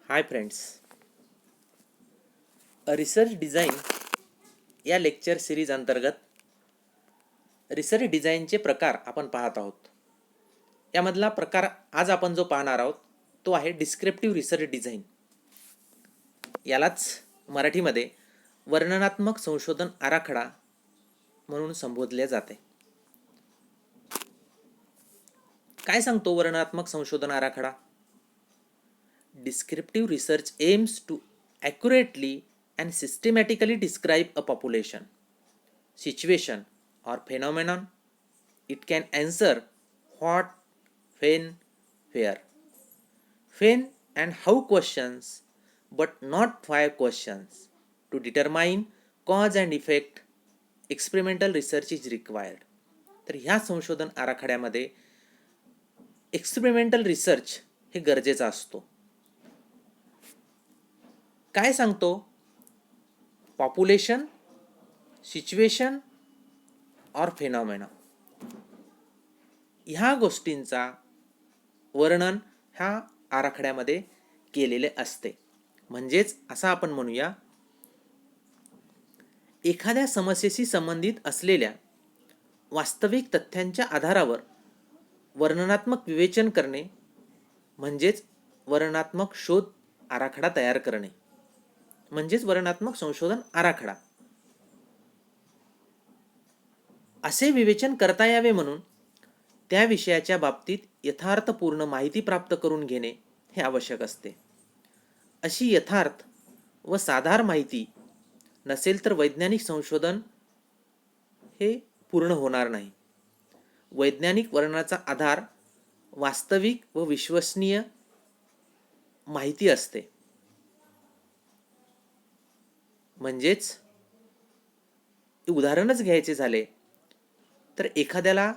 Hi friends, research design या lecture series अंतर्गत research डिझाईनचे प्रकार आपण पाहत आहोत. यामधला प्रकार आज आपण जो पाहणार आहोत तो आहे डिस्क्रिप्टिव्ह रिसर्च डिझाईन. यालाच मराठीमध्ये वर्णनात्मक संशोधन आराखडा म्हणून संबोधले जाते. काय सांगतो वर्णनात्मक संशोधन आराखडा? Descriptive research aims to accurately and systematically describe a population, situation, or phenomenon. It can answer what, when, where, when, and how questions, but not 5 questions. To determine cause and effect, experimental research is required. तर ह्या संशोधन आराखड्यामध्ये experimental research हे गरजेचा असतो. काय सांगतो? Population, situation और फेनॉमेना ह्या गोष्टींचा वर्णन ह्या आराखड्यामध्ये केलेले असते. म्हणजेच असं आपण म्हणूया, एखाद्या समस्येशी संबंधित असलेल्या वास्तविक तथ्यांच्या आधारावर वर्णनात्मक विवेचन करणे म्हणजेच वर्णनात्मक शोध आराखडा तयार करणे म्हणजेच वर्णनात्मक संशोधन आराखडा. असे विवेचन करता यावे म्हणून त्या विषयाच्या बाबतीत यथार्थपूर्ण माहिती प्राप्त करून घेणे हे आवश्यक असते. अशी यथार्थ व साधार माहिती नसेल तर वैज्ञानिक संशोधन हे पूर्ण होणार नाही. वैज्ञानिक वर्णनाचा आधार वास्तविक व विश्वसनीय माहिती असते. म्हणजेच उदाहरणच घ्यायचे झाले तर एखाद्याला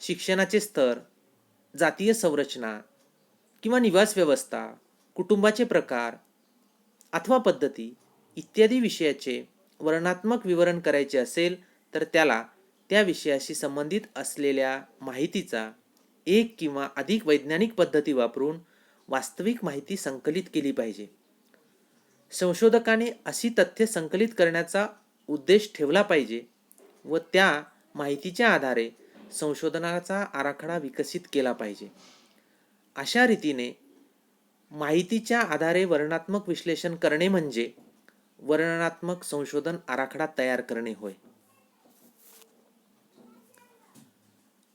शिक्षणाचे स्तर, जातीय संरचना किंवा निवास व्यवस्था, कुटुंबाचे प्रकार अथवा पद्धती इत्यादी विषयाचे वर्णनात्मक विवरण करायचे असेल तर त्याला त्या विषयाशी संबंधित असलेल्या माहितीचा एक किंवा अधिक वैज्ञानिक पद्धती वापरून वास्तविक माहिती संकलित केली पाहिजे. संशोधकाने अशी तथ्ये संकलित करण्याचा उद्देश ठेवला पाहिजे व त्या माहितीच्या आधारे संशोधनाचा आराखडा विकसित केला पाहिजे. अशा रीतीने माहितीच्या आधारे वर्णनात्मक विश्लेषण करणे म्हणजे वर्णनात्मक संशोधन आराखडा तयार करणे होय.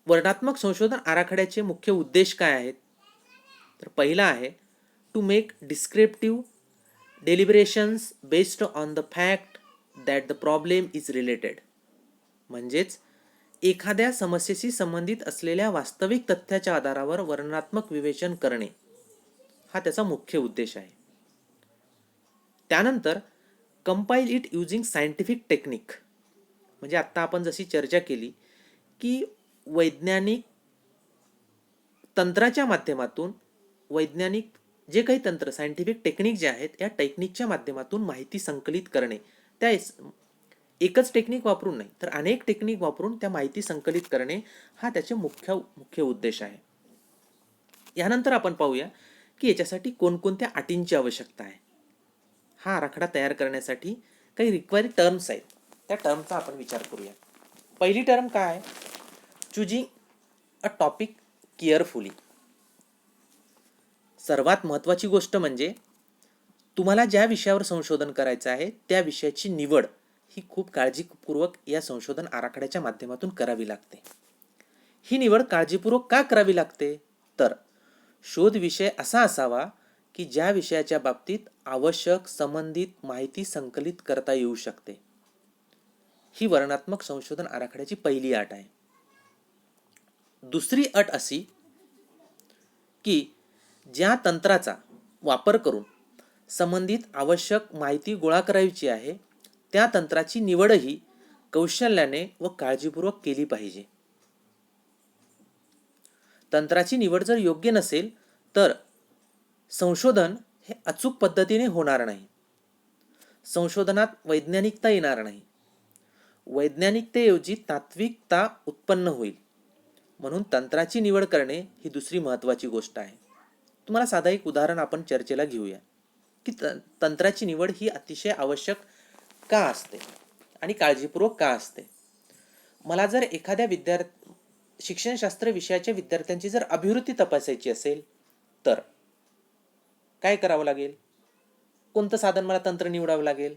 वर्णनात्मक संशोधन आराखड्याचे मुख्य उद्देश काय आहेत? तर पहिला आहे to make descriptive deliberations based on the fact that the problem is related. म्हणजेच एखाद्या समस्येशी संबंधित असलेल्या वास्तविक तथ्याच्या आधारावर वर्णनात्मक विवेचन करणे हा त्याचा मुख्य उद्देश आहे. त्यानंतर compile it using scientific technique, म्हणजे आत्ता आपण जशी चर्चा केली की वैज्ञानिक तंत्राच्या माध्यमातून वैज्ञानिक जे काही तंत्र सायंटिफिक टेक्निक जे आहेत या टेक्निकच्या माध्यमातून माहिती संकलित करणे, त्या एकच टेक्निक वापरून नाही तर अनेक टेक्निक वापरून त्या माहिती संकलित करणे हा त्याचे मुख्य उद्देश आहे. यानंतर आपण पाहूया की याच्यासाठी कोणकोणत्या अटींची आवश्यकता आहे. हा आराखडा तयार करण्यासाठी काही रिक्वायर्ड टर्म्स आहेत, त्या टर्मचा आपण विचार करूया. पहिली टर्म काय आहे? Choosing a topic carefully. सर्वात महत्त्वाची गोष्ट म्हणजे तुम्हाला ज्या विषयावर संशोधन करायचं आहे त्या विषयाची निवड ही खूप काळजीपूर्वक या संशोधन आराखड्याच्या माध्यमातून करावी लागते. ही निवड काळजीपूर्वक का करावी लागते? तर शोध विषय असा असावा की ज्या विषयाच्या बाबतीत आवश्यक संबंधित माहिती संकलित करता येऊ शकते. ही वर्णनात्मक संशोधन आराखड्याची पहिली अट आहे. दुसरी अट अशी की ज्या तंत्राचा वापर करून संबंधित आवश्यक माहिती गोळा करायची आहे त्या तंत्राची निवडही कौशल्याने व काळजीपूर्वक केली पाहिजे. तंत्राची निवड जर योग्य नसेल तर संशोधन हे अचूक पद्धतीने होणार नाही. संशोधनात वैज्ञानिकता येणार नाही. वैज्ञानिकतेऐवजी तात्विकता उत्पन्न होईल. म्हणून तंत्राची निवड करणे ही दुसरी महत्त्वाची गोष्ट आहे. तुम्हाला साधं एक उदाहरण आपण चर्चेला घेऊया की तंत्राची निवड ही अतिशय आवश्यक का असते आणि काळजीपूर्वक का असते. मला जर एखाद्या शिक्षणशास्त्र विषयाच्या विद्यार्थ्यांची जर अभिवृत्ती तपासायची असेल तर काय करावं लागेल, कोणतं साधन मला तंत्र निवडावं लागेल,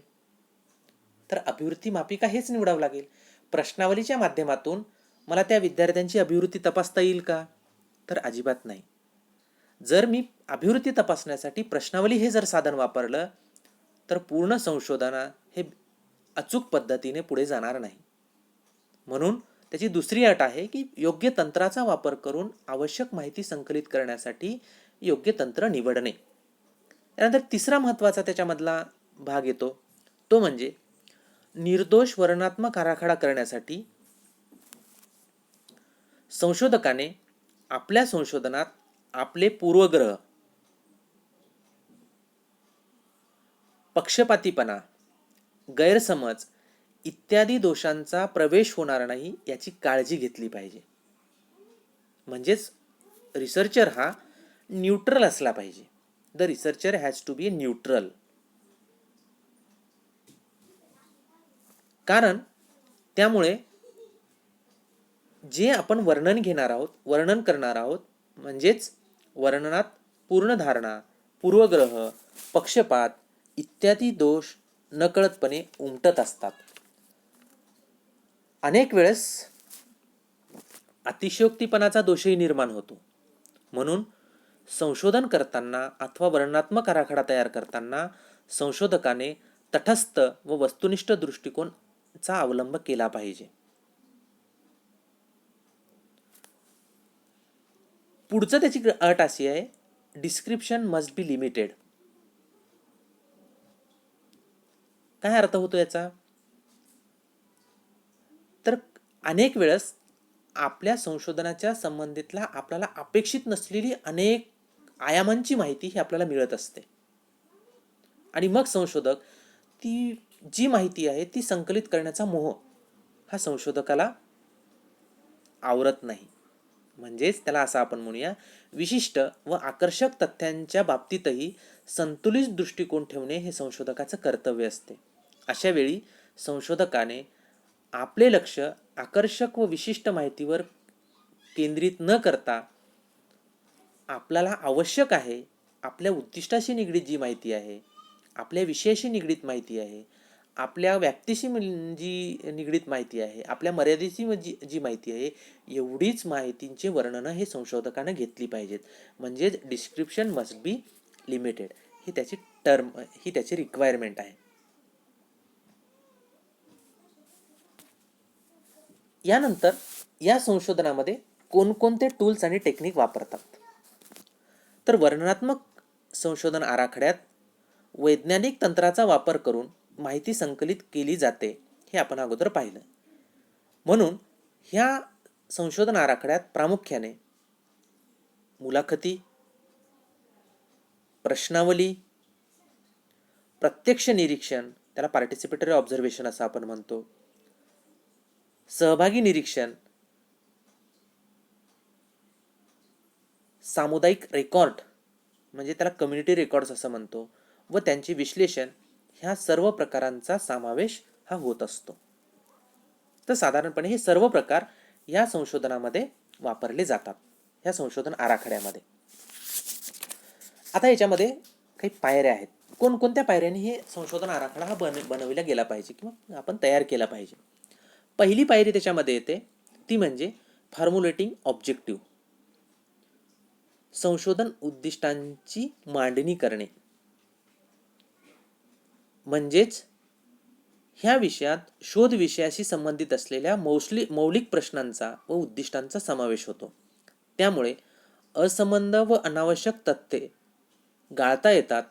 तर अभिवृत्ती मापिका हेच निवडावं लागेल. प्रश्नावलीच्या माध्यमातून मला त्या विद्यार्थ्यांची अभिवृत्ती तपासता येईल का, तर अजिबात नाही. जर मी अभिवृत्ती तपासण्यासाठी प्रश्नावली हे जर साधन वापरलं तर पूर्ण संशोधन हे अचूक पद्धतीने पुढे जाणार नाही. म्हणून त्याची दुसरी अट आहे की योग्य तंत्राचा वापर करून आवश्यक माहिती संकलित करण्यासाठी योग्य तंत्र निवडणे. त्यानंतर तिसरा महत्त्वाचा त्याच्यामधला भाग येतो तो म्हणजे निर्दोष वर्णनात्मक आराखडा करण्यासाठी संशोधकाने आपल्या संशोधनात आपले पूर्वग्रह, पक्षपातीपणा, गैरसमज इत्यादी दोषांचा प्रवेश होणार नाही याची काळजी घेतली पाहिजे. म्हणजेच रिसर्चर हा न्यूट्रल असला पाहिजे. The researcher has to be neutral. कारण त्यामुळे जे आपण वर्णन घेणार आहोत, वर्णन करणार आहोत, म्हणजेच वर्णनात पूर्णधारणा, पूर्वग्रह, पक्षपात इत्यादी दोष नकळतपणे उमटत असतात. अनेक वेळेस अतिशयोक्तीपणाचा दोषही निर्माण होतो. म्हणून संशोधन करताना अथवा वर्णनात्मक आराखडा तयार करताना संशोधकाने तटस्थ व वस्तुनिष्ठ दृष्टिकोनचा अवलंब केला पाहिजे. पुढचं त्याची अट अशी आहे, डिस्क्रिप्शन मस्ट बी लिमिटेड. काय अर्थ होतो याचा, तर अनेक वेळेस आपल्या संशोधनाच्या संबंधितला आपल्याला अपेक्षित नसलेली अनेक आयामांची माहिती ही आपल्याला मिळत असते आणि मग संशोधक ती जी माहिती आहे ती संकलित करण्याचा मोह हा संशोधकाला आवरत नाही. म्हणजेच त्याला असं आपण म्हणूया, विशिष्ट व आकर्षक तथ्यांच्या बाबतीतही संतुलित दृष्टिकोन ठेवणे हे संशोधकाचं कर्तव्य असते. अशा वेळी संशोधकाने आपले लक्ष आकर्षक व विशिष्ट माहितीवर केंद्रित न करता आपल्याला आवश्यक आहे, आपल्या उद्दिष्टाशी निगडीत जी माहिती आहे, आपल्या विषयाशी निगडीत माहिती आहे, आपल्या व्याप्तीशी जी निगडीत माहिती आहे, आपल्या मर्यादेची जी माहिती आहे, एवढीच माहितींचे वर्णन हे संशोधकानं घेतली पाहिजेत. म्हणजे डिस्क्रिप्शन मस्ट बी लिमिटेड ही त्याची टर्म, ही त्याची रिक्वायरमेंट आहे. यानंतर या संशोधनामध्ये कोणकोणते टूल्स आणि टेक्निक वापरतात, तर वर्णनात्मक संशोधन आराखड्यात वैज्ञानिक तंत्राचा वापर करून माहिती संकलित केली जाते हे आपण अगोदर पाहिलं. म्हणून ह्या संशोधन आराखड्यात प्रामुख्याने मुलाखती, प्रश्नावली, प्रत्यक्ष निरीक्षण, त्याला पार्टिसिपेटरी ऑब्झर्वेशन असं आपण म्हणतो, सहभागी निरीक्षण, सामुदायिक रेकॉर्ड म्हणजे त्याला कम्युनिटी रेकॉर्ड्स असं म्हणतो, व त्यांचे विश्लेषण, ह्या सर्व प्रकारांचा समावेश हा होत असतो. तर साधारणपणे हे सर्व प्रकार या संशोधनामध्ये वापरले जातात, ह्या संशोधन आराखड्यामध्ये. आता याच्यामध्ये काही पायऱ्या आहेत. कोणकोणत्या पायऱ्यांनी हे संशोधन आराखडा हा बनवला गेला पाहिजे किंवा आपण तयार केला पाहिजे. पहिली पायरी त्याच्यामध्ये येते ती म्हणजे फॉर्म्युलेटिंग ऑब्जेक्टिव्ह, संशोधन उद्दिष्टांची मांडणी करणे. म्हणजेच ह्या विषयात शोध विषयाशी संबंधित असलेल्या मौलिक प्रश्नांचा व उद्दिष्टांचा समावेश होतो. त्यामुळे असंबद्ध व अनावश्यक तथ्ये गाळता येतात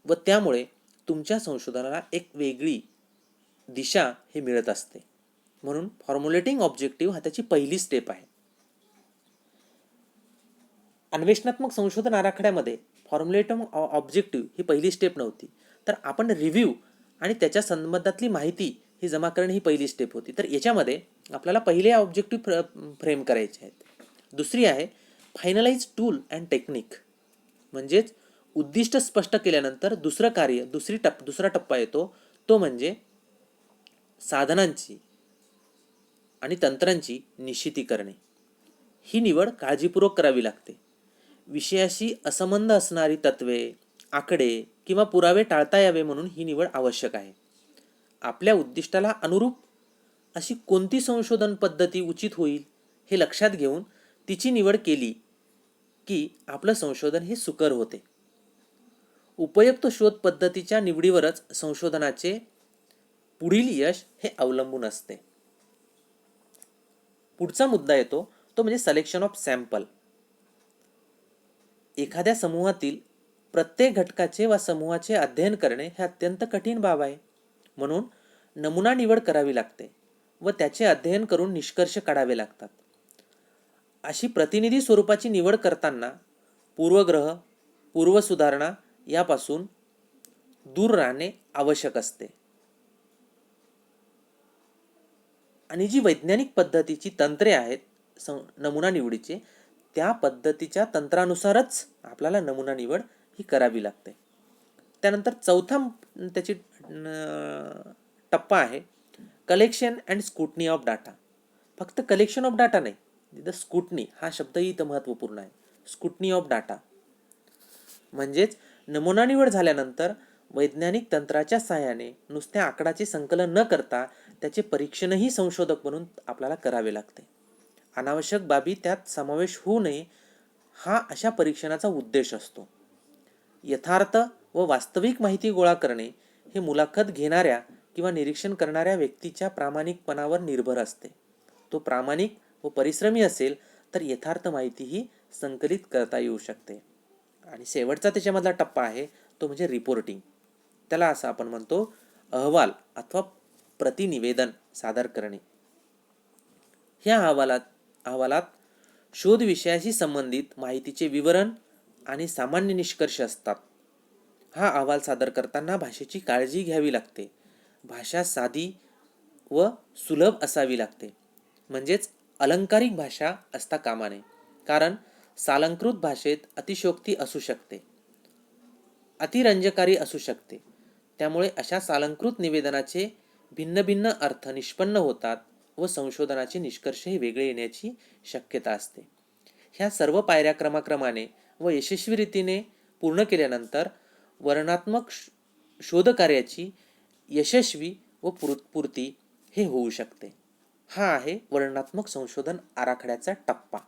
व त्यामुळे तुमच्या संशोधनाला एक वेगळी दिशा हे मिळत असते. म्हणून फॉर्म्युलेटिंग ऑब्जेक्टिव्ह हा त्याची पहिली स्टेप आहे. अन्वेषणात्मक संशोधन आराखड्यामध्ये फॉर्म्युलेटिंग ऑब्जेक्टिव्ह ही पहिली स्टेप नव्हती, तर आपण रिव्ह्यू आणि त्याच्या संबंधातली माहिती ही जमा करणे ही पहिली स्टेप होती. तर याच्यामध्ये आपल्याला पहिले ऑब्जेक्टिव्ह फ्रेम करायचे आहेत. दुसरी आहे फायनलाइज टूल अँड टेक्निक. म्हणजेच उद्दिष्ट स्पष्ट केल्यानंतर दुसरा टप्पा येतो, तो म्हणजे साधनांची आणि तंत्रांची निश्चिती करणे. ही निवड काळजीपूर्वक करावी लागते. विषयाशी असंबंध असणारी तत्वे, आकडे किंवा पुरावे टाळता यावे म्हणून ही निवड आवश्यक आहे. आपल्या उद्दिष्टाला अनुरूप अशी कोणती संशोधन पद्धती उचित होईल हे लक्षात घेऊन तिची निवड केली की आपलं संशोधन हे सुकर होते. उपयुक्त शोध पद्धतीच्या निवडीवरच संशोधनाचे पुढील यश हे अवलंबून असते. पुढचा मुद्दा येतो तो म्हणजे सिलेक्शन ऑफ सॅम्पल. एखाद्या समूहातील प्रत्येक घटकाचे व समूहाचे अध्ययन करणे हे अत्यंत कठीण बाब आहे. म्हणून नमुना निवड करावी लागते व त्याचे अध्ययन करून निष्कर्ष काढावे लागतात. अशी प्रतिनिधी स्वरूपाची निवड करताना पूर्वग्रह, पूर्वसुधारणा यापासून दूर राहणे आवश्यक असते. आणि जी वैज्ञानिक पद्धतीची तंत्रे आहेत नमुना निवडीचे, त्या पद्धतीच्या तंत्रानुसारच आपल्याला नमुना निवड ही करावी लागते. त्यानंतर चौथा त्याची टप्पा आहे collection and scrutiny of data. फक्त कलेक्शन ऑफ डाटा नाही, तिथं स्क्रुटनी हा शब्दही इथं महत्त्वपूर्ण आहे. स्क्रुटनी ऑफ डाटा म्हणजेच नमुना निवड झाल्यानंतर वैज्ञानिक तंत्राच्या सहाय्याने नुसत्या आकडाचे संकलन न करता त्याचे परीक्षणही संशोधक म्हणून आपल्याला करावे लागते. अनावश्यक बाबी त्यात समावेश होऊ नये हा अशा परीक्षणाचा उद्देश असतो. यथार्थ व वास्तविक माहिती गोळा करणे हे मुलाखत घेणाऱ्या किंवा निरीक्षण करणाऱ्या व्यक्तीच्या प्रामाणिकपणावर निर्भर असते. तो प्रामाणिक व परिश्रमी असेल तर यथार्थ माहितीही संकलित करता येऊ शकते. आणि शेवटचा त्याच्यामधला टप्पा आहे तो म्हणजे रिपोर्टिंग. त्याला असं आपण म्हणतो अहवाल अथवा प्रतिनिवेदन सादर करणे. ह्या अहवालात शोध विषयाशी संबंधित माहितीचे विवरण आणि सामान्य निष्कर्ष असतात. हा अहवाल सादर करताना भाषेची काळजी घ्यावी लागते. भाषा साधी व सुलभ असावी लागते. म्हणजेच अलंकारिक भाषा असता कामा नये. कारण सालंकृत भाषेत अतिशयोक्ती असू शकते, अतिरंजकारी असू शकते. त्यामुळे अशा सालंकृत निवेदनाचे भिन्न भिन्न अर्थ निष्पन्न होतात व संशोधनाचे निष्कर्षही वेगळे येण्याची शक्यता असते. ह्या सर्व पायऱ्या क्रमाक्रमाने व यशस्वी रीतीने पूर्ण केल्यानंतर वर्णनात्मक शोधकार्याची यशस्वी व पूर्ती हे होऊ शकते. हा आहे वर्णनात्मक संशोधन आराखड्याचा टप्पा.